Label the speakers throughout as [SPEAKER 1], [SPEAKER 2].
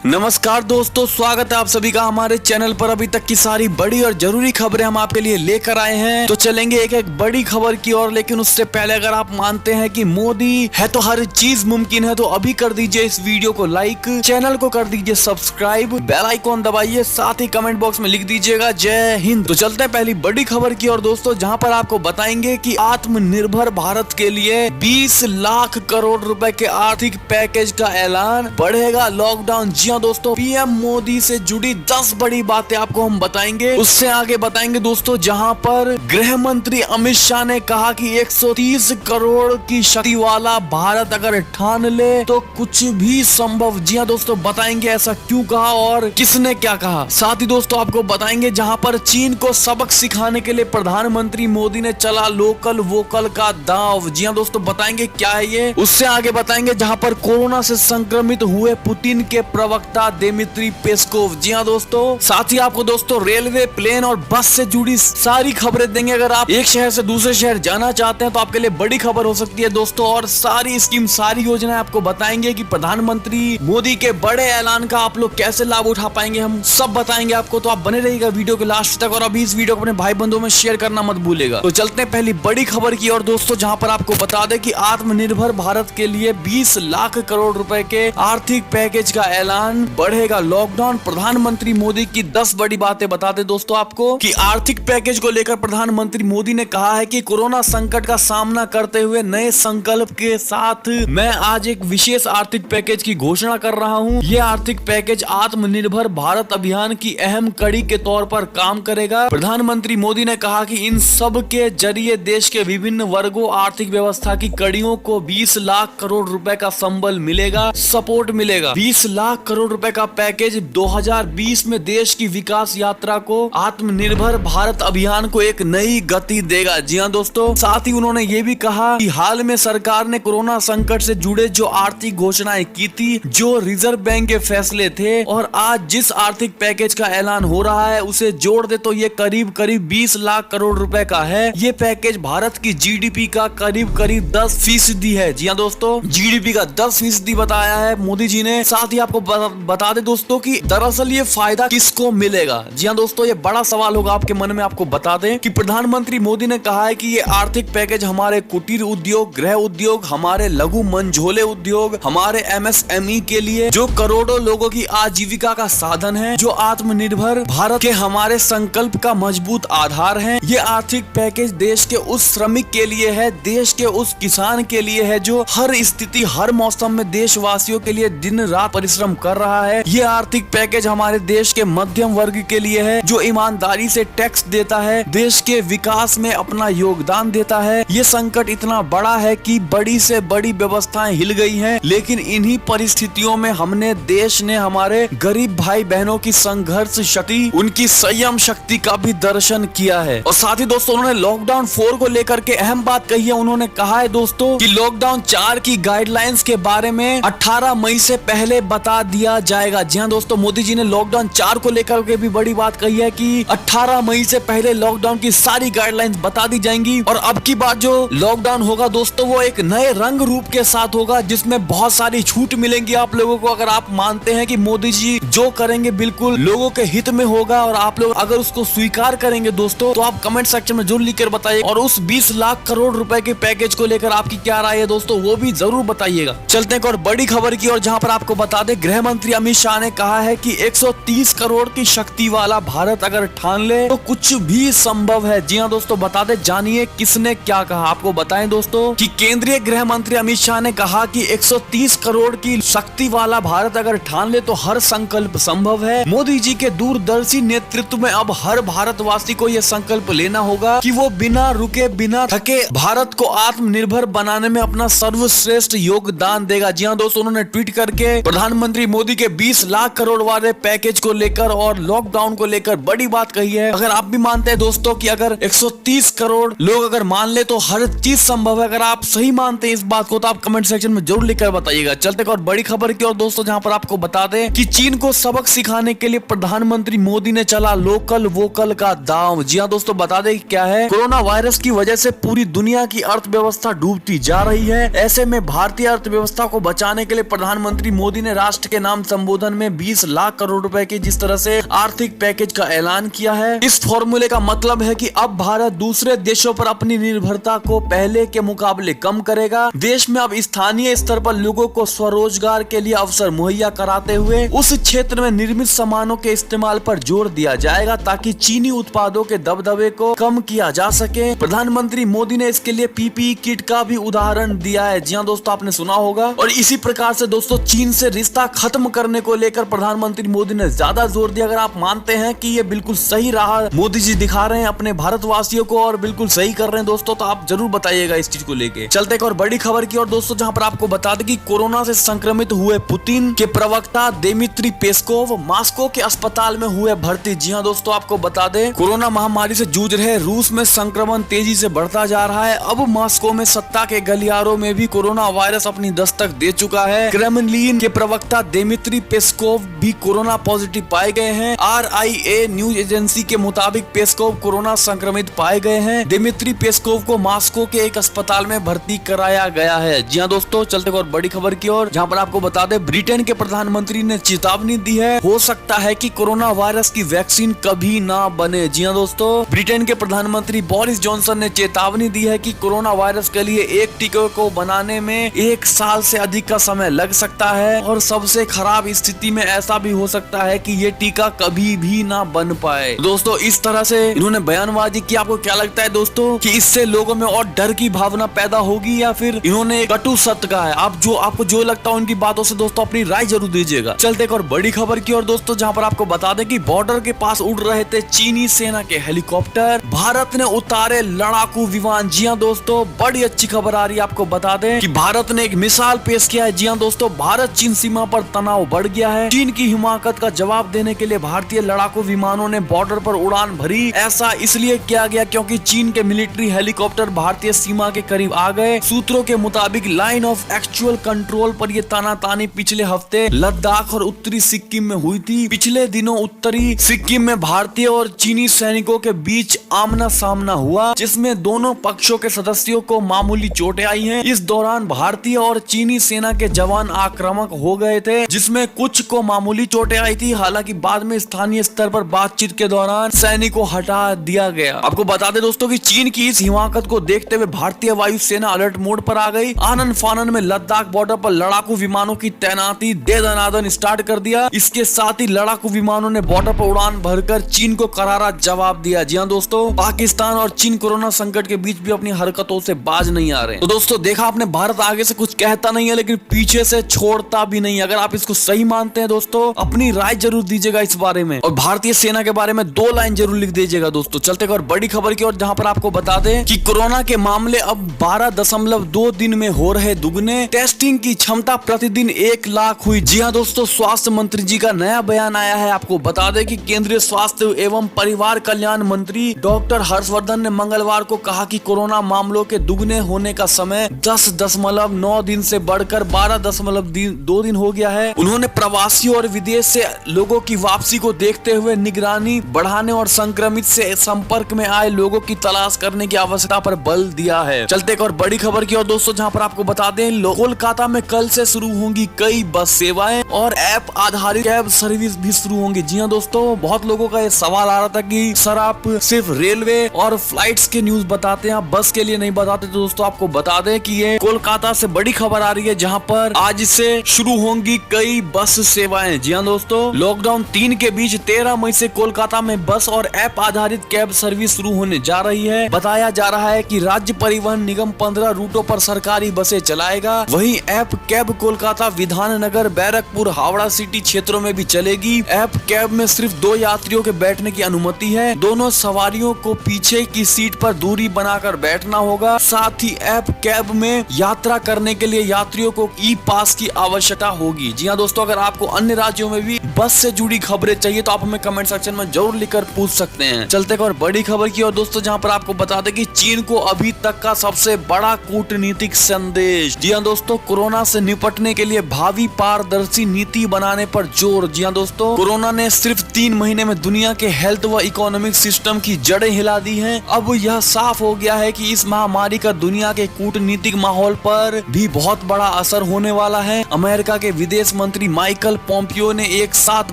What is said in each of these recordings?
[SPEAKER 1] नमस्कार दोस्तों, स्वागत है आप सभी का हमारे चैनल पर। अभी तक की सारी बड़ी और जरूरी खबरें हम आपके लिए लेकर आए हैं, तो चलेंगे एक एक बड़ी खबर की ओर। लेकिन उससे पहले अगर आप मानते हैं कि मोदी है तो हर चीज मुमकिन है, तो अभी कर दीजिए इस वीडियो को लाइक, चैनल को कर दीजिए सब्सक्राइब, बेल आइकॉन दबाइए, साथ ही कमेंट बॉक्स में लिख दीजिएगा जय हिंद। तो चलते हैं पहली बड़ी खबर की ओर दोस्तों, जहाँ पर आपको बताएंगे कि आत्मनिर्भर भारत के लिए 20 लाख करोड़ रुपए के आर्थिक पैकेज का ऐलान, बढ़ेगा लॉकडाउन। जी हाँ दोस्तों, पीएम मोदी से जुड़ी 10 बड़ी बातें आपको हम बताएंगे। उससे आगे बताएंगे दोस्तों, जहां पर गृह मंत्री अमित शाह ने कहा कि 130 करोड़ की शक्ति वाला भारत अगर ठान ले तो कुछ भी संभव। जी हाँ दोस्तों, बताएंगे ऐसा क्यों कहा और किसने क्या कहा। साथ ही दोस्तों आपको बताएंगे जहां पर चीन को सबक सिखाने के लिए प्रधानमंत्री मोदी ने चला लोकल वोकल का दांव। जी हाँ दोस्तों, बताएंगे क्या है ये। उससे आगे बताएंगे जहां पर कोरोना से संक्रमित हुए पुतिन के प्रवक्ता दिमित्री पेस्कोव। जी हाँ दोस्तों, साथ ही आपको दोस्तों रेलवे, प्लेन और बस से जुड़ी सारी खबरें देंगे। अगर आप एक शहर से दूसरे शहर जाना चाहते हैं तो आपके लिए बड़ी खबर हो सकती है दोस्तों। और सारी स्कीम, सारी योजनाएं आपको बताएंगे कि प्रधानमंत्री मोदी के बड़े ऐलान का आप लोग कैसे लाभ उठा पाएंगे, हम सब बताएंगे आपको। तो आप बने रहिएगा वीडियो के लास्ट तक, और अभी इस वीडियो को अपने भाई बंधुओं में शेयर करना मत भूलेगा। तो चलते हैं पहली बड़ी खबर की ओर दोस्तों, जहां पर आपको बता दें कि आत्मनिर्भर भारत के लिए 20 लाख करोड़ रुपए के आर्थिक पैकेज का ऐलान, बढ़ेगा लॉकडाउन। प्रधानमंत्री मोदी की 10 बड़ी बातें बता दे दोस्तों आपको कि आर्थिक पैकेज को लेकर प्रधानमंत्री मोदी ने कहा है कि कोरोना संकट का सामना करते हुए नए संकल्प के साथ मैं आज एक विशेष आर्थिक पैकेज की घोषणा कर रहा हूं। यह आर्थिक पैकेज आत्मनिर्भर भारत अभियान की अहम कड़ी के तौर पर काम करेगा। प्रधानमंत्री मोदी ने कहा कि इन सब के जरिए देश के विभिन्न वर्गों, आर्थिक व्यवस्था की कड़ियों को 20 लाख करोड़ रुपए का संबल मिलेगा, सपोर्ट मिलेगा। 20 लाख करोड़ रुपए का पैकेज 2020 में देश की विकास यात्रा को, आत्मनिर्भर भारत अभियान को एक नई गति देगा। जी हाँ दोस्तों, साथ ही उन्होंने ये भी कहा कि हाल में सरकार ने कोरोना संकट से जुड़े जो आर्थिक घोषणाएं की थी, जो रिजर्व बैंक के फैसले थे, और आज जिस आर्थिक पैकेज का ऐलान हो रहा है उसे जोड़ दे तो ये करीब 20 लाख करोड़ रुपए का है। ये पैकेज भारत की जीडीपी का करीब 10% है। जी हाँ दोस्तों, जीडीपी का 10% बताया है मोदी जी ने। साथ ही आपको बता दे दोस्तों कि दरअसल ये फायदा किसको मिलेगा। जी हाँ दोस्तों, ये बड़ा सवाल होगा आपके मन में। आपको बता दें कि प्रधानमंत्री मोदी ने कहा है कि ये आर्थिक पैकेज हमारे कुटीर उद्योग, गृह उद्योग, हमारे लघु मंझोले उद्योग, हमारे एमएसएमई के लिए, जो करोड़ों लोगों की आजीविका का साधन है, जो आत्मनिर्भर भारत के हमारे संकल्प का मजबूत आधार है। ये आर्थिक पैकेज देश के उस श्रमिक के लिए है, देश के उस किसान के लिए है जो हर स्थिति, हर मौसम में देशवासियों के लिए दिन रात परिश्रम कर रहा है। ये आर्थिक पैकेज हमारे देश के मध्यम वर्ग के लिए है, जो ईमानदारी से टैक्स देता है, देश के विकास में अपना योगदान देता है। ये संकट इतना बड़ा है कि बड़ी से बड़ी व्यवस्थाएं हिल गई हैं, लेकिन इन्हीं परिस्थितियों में हमने, देश ने हमारे गरीब भाई बहनों की संघर्ष शक्ति, उनकी संयम शक्ति का भी दर्शन किया है। और साथ ही दोस्तों उन्होंने लॉकडाउन 4 को लेकर के अहम बात कही है। उन्होंने कहा है दोस्तों कि लॉकडाउन 4 की गाइडलाइंस के बारे में 18 मई से पहले बता दिया जाएगा। जी हाँ दोस्तों, मोदी जी ने लॉकडाउन 4 को लेकर के भी बड़ी बात कही है कि 18 मई से पहले लॉकडाउन की सारी गाइडलाइंस बता दी जाएंगी। और अब की बार जो लॉकडाउन होगा दोस्तों, वो एक नए रंग रूप के साथ होगा, जिसमें बहुत सारी छूट मिलेंगी आप लोगों को। अगर आप मानते हैं कि मोदी जी जो करेंगे बिल्कुल लोगों के हित में होगा, और आप लोग अगर उसको स्वीकार करेंगे दोस्तों, तो आप कमेंट सेक्शन में जरूर लिखकर बताइए। और उस 20 लाख करोड़ रुपए के पैकेज को लेकर आपकी क्या राय है दोस्तों, वो भी जरूर बताइएगा। चलते हैं और बड़ी खबर की ओर, जहां पर आपको बता दें गृह मंत्री अमित शाह ने कहा है कि 130 करोड़ की शक्ति वाला भारत अगर ठान ले तो कुछ भी संभव है। जी हाँ दोस्तों, बता दे, जानिए किसने क्या कहा। आपको बताएं दोस्तों कि केंद्रीय गृह मंत्री अमित शाह ने कहा कि 130 करोड़ की शक्ति वाला भारत अगर ठान ले तो हर संकल्प संभव है। मोदी जी के दूरदर्शी नेतृत्व में अब हर भारतवासी को यह संकल्प लेना होगा कि वो बिना रुके, बिना थके भारत को आत्मनिर्भर बनाने में अपना सर्वश्रेष्ठ योगदान देगा। जी हाँ दोस्तों, उन्होंने ट्वीट करके प्रधानमंत्री मोदी के 20 लाख करोड़ वाले पैकेज को लेकर और लॉकडाउन को लेकर बड़ी बात कही है। अगर आप भी मानते हैं दोस्तों कि अगर 130 करोड़ लोग अगर मान ले तो हर चीज संभव है, अगर आप सही मानते हैं इस बात को, तो आप कमेंट सेक्शन में जरूर लिखकर बताइएगा। चलते और बड़ी खबर की और दोस्तों, जहां पर आपको बता दें कि चीन को सबक सिखाने के लिए प्रधानमंत्री मोदी ने चला लोकल वोकल का दांव। जी हाँ दोस्तों, बता दें क्या है, कोरोना वायरस की वजह से पूरी दुनिया की अर्थव्यवस्था डूबती जा रही है। ऐसे में भारतीय अर्थव्यवस्था को बचाने के लिए प्रधानमंत्री मोदी ने राष्ट्र के नाम नाम संबोधन में 20 लाख करोड़ रुपए के जिस तरह से आर्थिक पैकेज का ऐलान किया है। इस फॉर्मूले का मतलब है कि अब भारत दूसरे देशों पर अपनी निर्भरता को पहले के मुकाबले कम करेगा। देश में अब स्थानीय स्तर पर लोगों को स्वरोजगार के लिए अवसर मुहैया कराते हुए उस क्षेत्र में निर्मित सामानों के इस्तेमाल पर जोर दिया जाएगा ताकि चीनी उत्पादों के दबदबे को कम किया जा सके। प्रधानमंत्री मोदी ने इसके लिए पीपीई किट का भी उदाहरण दिया है। जी हाँ दोस्तों, आपने सुना होगा। और इसी प्रकार से दोस्तों चीन से रिश्ता खत्म करने को लेकर प्रधानमंत्री मोदी ने ज्यादा जोर दिया। अगर आप मानते हैं कि ये बिल्कुल सही रहा, मोदी जी दिखा रहे हैं अपने भारतवासियों को और बिल्कुल सही कर रहे हैं दोस्तों, तो आप जरूर बताइएगा इस चीज को लेके। चलते एक और बड़ी खबर की और दोस्तों, जहां पर आपको बता दें कि कोरोना से संक्रमित हुए पुतिन के प्रवक्ता दिमित्री पेस्कोव मॉस्को के अस्पताल में हुए भर्ती। जी हाँ दोस्तों, आपको बता दें कोरोना महामारी से जूझ रहे रूस में संक्रमण तेजी से बढ़ता जा रहा है। अब मॉस्को में सत्ता के गलियारों में भी कोरोना वायरस अपनी दस्तक दे चुका है। क्रेमलिन के प्रवक्ता दिमित्री पेस्कोव भी कोरोना पॉजिटिव पाए गए हैं। RIA न्यूज एजेंसी के मुताबिक पेस्कोव कोरोना संक्रमित पाए गए हैं। दिमित्री पेस्कोव को मॉस्को के एक अस्पताल में भर्ती कराया गया है। जी हाँ दोस्तों, चलते और बड़ी खबर की ओर, जहां पर आपको बता दें ब्रिटेन के प्रधानमंत्री ने चेतावनी दी है, हो सकता है कि कोरोना वायरस की वैक्सीन कभी ना बने। जी हाँ दोस्तों, ब्रिटेन के प्रधानमंत्री बोरिस जॉनसन ने चेतावनी दी है कि कोरोना वायरस के लिए एक टीके को बनाने में 1 साल से अधिक का समय लग सकता है और सबसे खराब स्थिति में ऐसा भी हो सकता है कि ये टीका कभी भी ना बन पाए। दोस्तों इस तरह से इन्होंने बयानबाजी की। आपको क्या लगता है दोस्तों कि इससे लोगों में और डर की भावना पैदा होगी या फिर इन्होंने कटु सत्य कहा है? आपको जो लगता है उनकी बातों से दोस्तों अपनी राय जरूर दीजिएगा। चलते एक और बड़ी खबर की और दोस्तों, जहां पर आपको बता दें कि बॉर्डर के पास उड़ रहे थे चीनी सेना के हेलीकॉप्टर, भारत ने उतारे लड़ाकू विमान। जी हाँ दोस्तों, बड़ी अच्छी खबर आ रही है। आपको बता दें कि भारत ने एक मिसाल पेश किया है। जी हाँ दोस्तों, भारत चीन सीमा पर तनाव बढ़ गया है। चीन की हिमाकत का जवाब देने के लिए भारतीय लड़ाकू विमानों ने बॉर्डर पर उड़ान भरी। ऐसा इसलिए किया गया क्योंकि चीन के मिलिट्री हेलीकॉप्टर भारतीय सीमा के करीब आ गए। सूत्रों के मुताबिक लाइन ऑफ एक्चुअल कंट्रोल पर यह तानातानी पिछले हफ्ते लद्दाख और उत्तरी सिक्किम में हुई थी। पिछले दिनों उत्तरी सिक्किम में भारतीय और चीनी सैनिकों के बीच आमना सामना हुआ, जिसमें दोनों पक्षों के सदस्यों को मामूली चोटें आई हैं। इस दौरान भारतीय और चीनी सेना के जवान आक्रामक हो गए थे, जिसमें कुछ को मामूली चोटें आई थी। हालांकि बाद में स्थानीय स्तर पर बातचीत के दौरान सैनिकों को हटा दिया गया। आपको बता दें दोस्तों कि चीन की इस हिमाकत को देखते हुए भारतीय वायुसेना अलर्ट मोड पर आ गई। आनन फानन में लद्दाख बॉर्डर पर लड़ाकू विमानों की तैनाती दे दनादन स्टार्ट कर दिया। इसके साथ ही लड़ाकू विमानों ने बॉर्डर पर उड़ान भरकर चीन को करारा जवाब दिया। जी हाँ दोस्तों, पाकिस्तान और चीन कोरोना संकट के बीच भी अपनी हरकतों से बाज नहीं आ रहे। तो दोस्तों देखा आपने, भारत आगे से कुछ कहता नहीं है लेकिन पीछे से छोड़ता भी नहीं। अगर आप इसको सही मानते हैं दोस्तों, अपनी राय जरूर दीजिएगा इस बारे में और भारतीय सेना के बारे में 2 लाइन जरूर लिख दीजिएगा दोस्तों। चलते और बड़ी खबर की ओर, जहां पर आपको बता दें कि कोरोना के मामले अब 12.2 दिन में हो रहे दुगने। टेस्टिंग की क्षमता प्रतिदिन 1 लाख हुई। जी हाँ दोस्तों, स्वास्थ्य मंत्री जी का नया बयान आया है। आपको बता दें कि केंद्रीय स्वास्थ्य एवं परिवार कल्याण मंत्री डॉक्टर हर्षवर्धन ने मंगलवार को कहा कि कोरोना मामलों के दुगने होने का समय 10.9 दिन से बढ़कर 12.2 दिन हो गया है। उन्होंने प्रवासियों और विदेश से लोगों की वापसी को देखते हुए निगरानी बढ़ाने और संक्रमित से संपर्क में आए लोगों की तलाश करने की आवश्यकता पर बल दिया है। चलते एक और बड़ी खबर की और दोस्तों, जहां पर आपको बता दें कोलकाता में कल से शुरू होंगी कई बस सेवाएं और ऐप आधारित कैब सर्विस भी शुरू होंगी। जी हाँ दोस्तों, बहुत लोगों का ये सवाल आ रहा था कि सर आप सिर्फ रेलवे और फ्लाइट्स के न्यूज बताते हैं, आप बस के लिए नहीं बताते। तो दोस्तों आपको बता दें कि ये कोलकाता से बड़ी खबर आ रही है, जहां पर आज से शुरू होंगी कई बस सेवाएं। जी हाँ दोस्तों, लॉकडाउन 3 के बीच 13 मई से कोलकाता में बस और ऐप आधारित कैब सर्विस शुरू होने जा रही है। बताया जा रहा है कि राज्य परिवहन निगम 15 रूटों पर सरकारी बसें चलाएगा। वहीं app cab Kolkata, Bidhannagar, Barrackpore, Howrah city क्षेत्रों में भी चलेगी। ऐप कैब में सिर्फ 2 यात्रियों के बैठने की अनुमति है। दोनों सवारियों को पीछे की सीट पर दूरी बनाकर बैठना होगा। साथ ही ऐप कैब में यात्रा करने के लिए यात्रियों को ई पास की आवश्यकता होगी। जी हाँ दोस्तों, अगर आपको अन्य राज्यों में भी बस से जुड़ी खबरें चाहिए तो आप हमें कमेंट सेक्शन में जरूर लिखकर पूछ सकते हैं। चलते और बड़ी खबर की और दोस्तों, जहां पर आपको बता दें कि चीन को अभी तक का सबसे बड़ा कूटनीतिक संदेश। जी हाँ दोस्तों, कोरोना से निपटने के लिए भावी पारदर्शी नीति बनाने पर जोर। जी हाँ दोस्तों, कोरोना ने सिर्फ 3 महीने में दुनिया के हेल्थ व इकोनॉमिक सिस्टम की जड़ें हिला दी हैं। अब यह साफ हो गया है कि इस महामारी का दुनिया के कूटनीतिक माहौल पर भी बहुत बड़ा असर होने वाला है। अमेरिका के विदेश मंत्री माइकल पोम्पियो ने एक साथ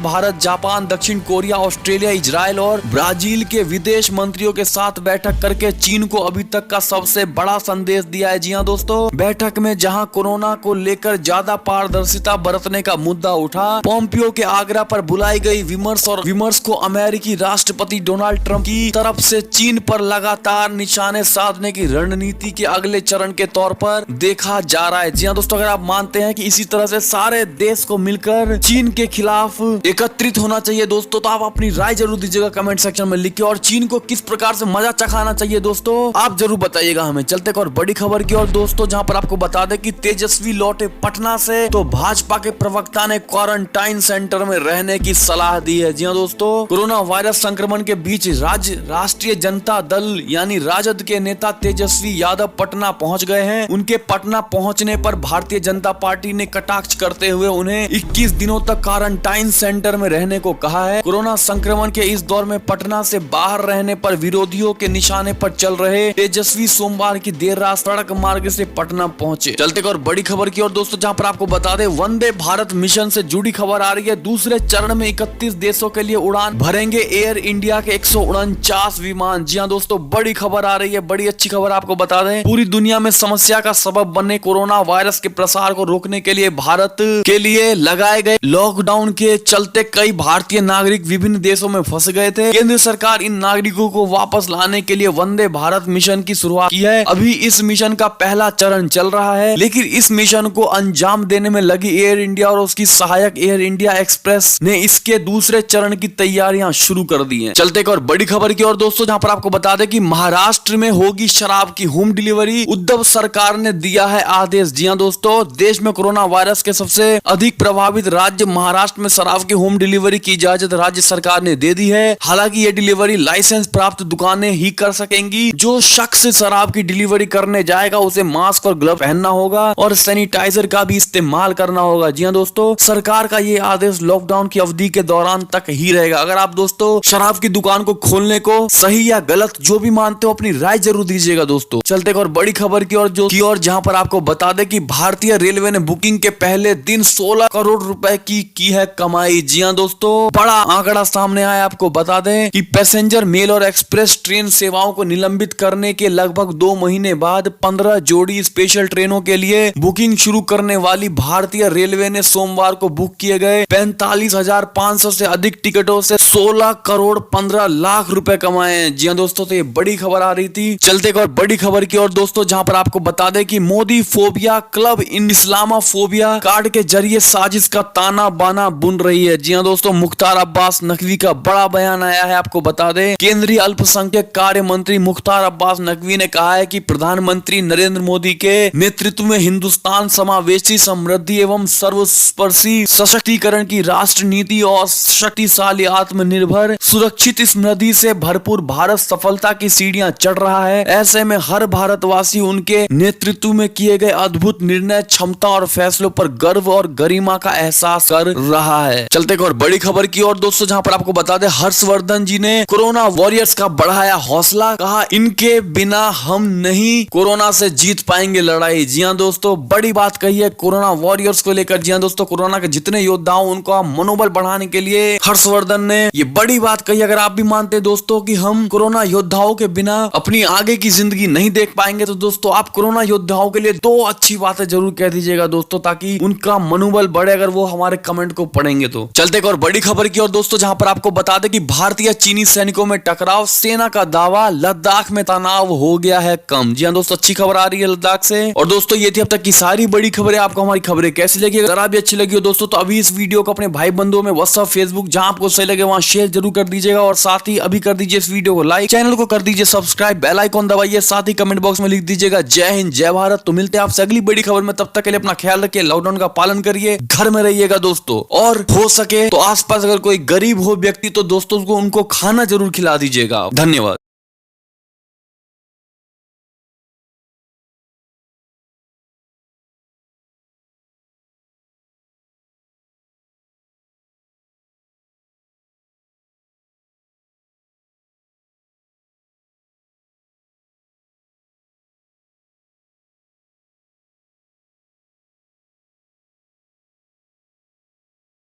[SPEAKER 1] भारत, जापान, दक्षिण कोरिया, ऑस्ट्रेलिया, इजराइल और ब्राजील के विदेश मंत्रियों के साथ बैठक करके चीन को अभी तक का सबसे बड़ा संदेश दिया है। जी हाँ दोस्तों, बैठक में जहां कोरोना को लेकर ज्यादा पारदर्शिता बरतने का मुद्दा उठा, पोम्पियो के आग्रह पर बुलाई गई विमर्श को अमेरिकी राष्ट्रपति डोनाल्ड ट्रंप की तरफ से चीन पर लगातार निशाने साधने की रणनीति के अगले चरण के तौर पर देखा जा रहा है। जी हाँ दोस्तों, अगर आप मानते हैं कि इसी तरह से सारे देश को मिलकर चीन के खिलाफ एकत्रित होना चाहिए दोस्तों, तो आप अपनी राय जरूर दीजिएगा कमेंट सेक्शन में लिख के। और चीन को किस प्रकार से मजा चखाना चाहिए दोस्तों, आप जरूर बताइएगा हमें। चलते और बड़ी खबर की और दोस्तों, जहां पर आपको बता दें कि तेजस्वी लौटे पटना से, तो भाजपा के प्रवक्ता ने क्वारंटाइन सेंटर में रहने की सलाह दी है। जी हाँ दोस्तों, कोरोना वायरस संक्रमण के बीच राष्ट्रीय जनता दल यानी राजद के नेता तेजस्वी यादव पटना पहुंच गए हैं। उनके पटना पहुंचने पर भारतीय जनता पार्टी ने कटाक्ष करते हुए उन्हें 21 दिनों तक क्वारंटाइन सेंटर में रहने को कहा है। कोरोना संक्रमण के इस दौर में पटना से बाहर रहने पर विरोधियों के निशाने पर चल रहे तेजस्वी सोमवार की देर रात सड़क मार्ग से पटना पहुंचे। चलते और बड़ी खबर की और दोस्तों, जहां पर आपको बता दें वंदे भारत मिशन से जुड़ी खबर आ रही है। दूसरे चरण में 31 देशों के लिए उड़ान भरेंगे एयर इंडिया के 149 विमान। जी हाँ दोस्तों, बड़ी खबर आ रही है, बड़ी अच्छी खबर आपको बता दें। पूरी दुनिया में समस्या का सबब बने कोरोना वायरस के प्रसार को रोकने के लिए भारत के लिए लगाए गए लॉकडाउन के चलते कई भारतीय नागरिक विभिन्न देशों में फंस गए थे। केंद्र सरकार इन नागरिकों को वापस लाने के लिए वंदे भारत मिशन की शुरुआत की है। अभी इस मिशन का पहला चरण चल रहा है, लेकिन इस मिशन को अंजाम देने में लगी एयर इंडिया और उसकी सहायक एयर इंडिया एक्सप्रेस ने इसके दूसरे चरण की तैयारियां शुरू कर दी हैं। चलते और बड़ी खबर की और दोस्तों, जहां पर आपको बता दें कि महाराष्ट्र में होगी शराब की होम डिलीवरी, उद्धव सरकार ने दिया है आदेश। जी हां दोस्तों, देश में कोरोना वायरस के सबसे अधिक प्रभावित राज्य महाराष्ट्र में शराब की होम डिलीवरी की इजाजत राज्य सरकार ने दे दी है। हालांकि ये डिलीवरी लाइसेंस प्राप्त दुकानें ही कर सकेंगी। जो शख्स शराब की डिलीवरी करने जाएगा उसे मास्क और ग्लव पहनना होगा और सैनिटाइजर का भी इस्तेमाल करना होगा। जी हां दोस्तों, सरकार का ये आदेश लॉकडाउन की अवधि के दौरान तक ही रहेगा। अगर आप दोस्तों शराब की दुकान को खोलने को सही या गलत जो भी मानते हो, अपनी राय जरूर दीजिएगा दोस्तों। चलते और बड़ी खबर की और जहां पर आपको बता दें कि भारतीय रेलवे ने बुकिंग के पहले दिन 16 करोड़ रुपए की है कमाई। जी हां दोस्तों, बड़ा आंकड़ा सामने आया। आपको बता दें कि पैसेंजर मेल और एक्सप्रेस ट्रेन सेवाओं को निलंबित करने के लगभग 2 महीने बाद 15 जोड़ी स्पेशल ट्रेनों के लिए बुकिंग शुरू करने वाली भारतीय रेलवे ने सोमवार को बुक किए गए 45,500 से अधिक टिकटों से 16 करोड़ 15 लाख रुपए कमाए हैं। जी हां दोस्तों, तो ये बड़ी खबर आ रही थी। चलते और बड़ी खबर की और दोस्तों, जहां पर आपको बता दें कि Modi phobia club in Islamophobia card के जरिए साजिश का ताना बाना बुन रही है। जी हां दोस्तों, मुख्तार अब्बास नकवी का बड़ा बयान आया है। आपको बता दें, केंद्रीय अल्पसंख्यक कार्य मंत्री मुख्तार अब्बास नकवी ने कहा है कि प्रधानमंत्री नरेंद्र मोदी के नेतृत्व में हिंदुस्तान समावेशी, समृद्धि एवं सर्वस्पर्शी सशक्तिकरण की राष्ट्र नीति और शक्तिशाली, आत्मनिर्भर, सुरक्षित, समृद्धि से भरपूर भारत सफलता की सीढ़ियां चढ़ रहा है। ऐसे में हर भारतवासी उनके नेतृत्व में किए गए अद्भुत निर्णय, क्षमता और फैसलों पर गर्व और गरिमा का एहसास कर रहा है। चलते और बड़ी खबर की और दोस्तों, जहां पर आपको बता दें हर्षवर्धन जी ने कोरोना वॉरियर्स का बढ़ाया हौसला, कहा इनके बिना हम नहीं कोरोना से जीत पाएंगे लड़ाई। जी हां दोस्तों, बड़ी बात कही है कोरोना वॉरियर्स को लेकर। जी हां दोस्तों, कोरोना के जितने योद्धाओं उनका मनोबल बढ़ाने के लिए हर्षवर्धन ने ये बड़ी बात कही। अगर आप भी मानते हैं दोस्तों कि हम कोरोना योद्धाओं के बिना अपनी आगे की जिंदगी नहीं देख पाएंगे, तो दोस्तों आप कोरोना योद्धाओं के लिए 2 अच्छी बातें जरूर कह दीजिएगा दोस्तों, ताकि उनका मनोबल बढ़े अगर वो हमारे कमेंट को पढ़ेंगे तो। चलते और बड़ी खबर की और दोस्तों, जहां पर आपको बता दें कि भारतीय चीनी सैनिकों में टकराव, सेना का दावा, लद्दाख में तनाव हो गया है कम। जी हां दोस्तों, अच्छी खबर आ रही है लद्दाख से। और दोस्तों, ये थी अब तक की सारी बड़ी खबरें। आपको हमारी खबरें कैसी लगी? अगर आप भी अच्छी लगी हो दोस्तों, तो अभी इस वीडियो को अपने भाई बंधुओं में व्हाट्सएप, फेसबुक, जहां आपको सही लगे वहां शेयर जरूर कर दीजिएगा। और साथ ही अभी कर दीजिए इस वीडियो को लाइक, चैनल को कर दीजिए सब्सक्राइब, बेल आइकॉन दबाइए, साथ ही कमेंट बॉक्स में लिख दीजिएगा जय हिंद, जय भारत। तो मिलते हैं आपसे अगली बड़ी खबर में, तब तक के लिए अपना ख्याल रखिए, लॉकडाउन का पालन करिए, घर में रहिएगा दोस्तों। और हो सके तो आसपास अगर कोई गरीब हो व्यक्ति, तो दोस्तों को उनको खाना जरूर खिला दीजिएगा। धन्यवाद।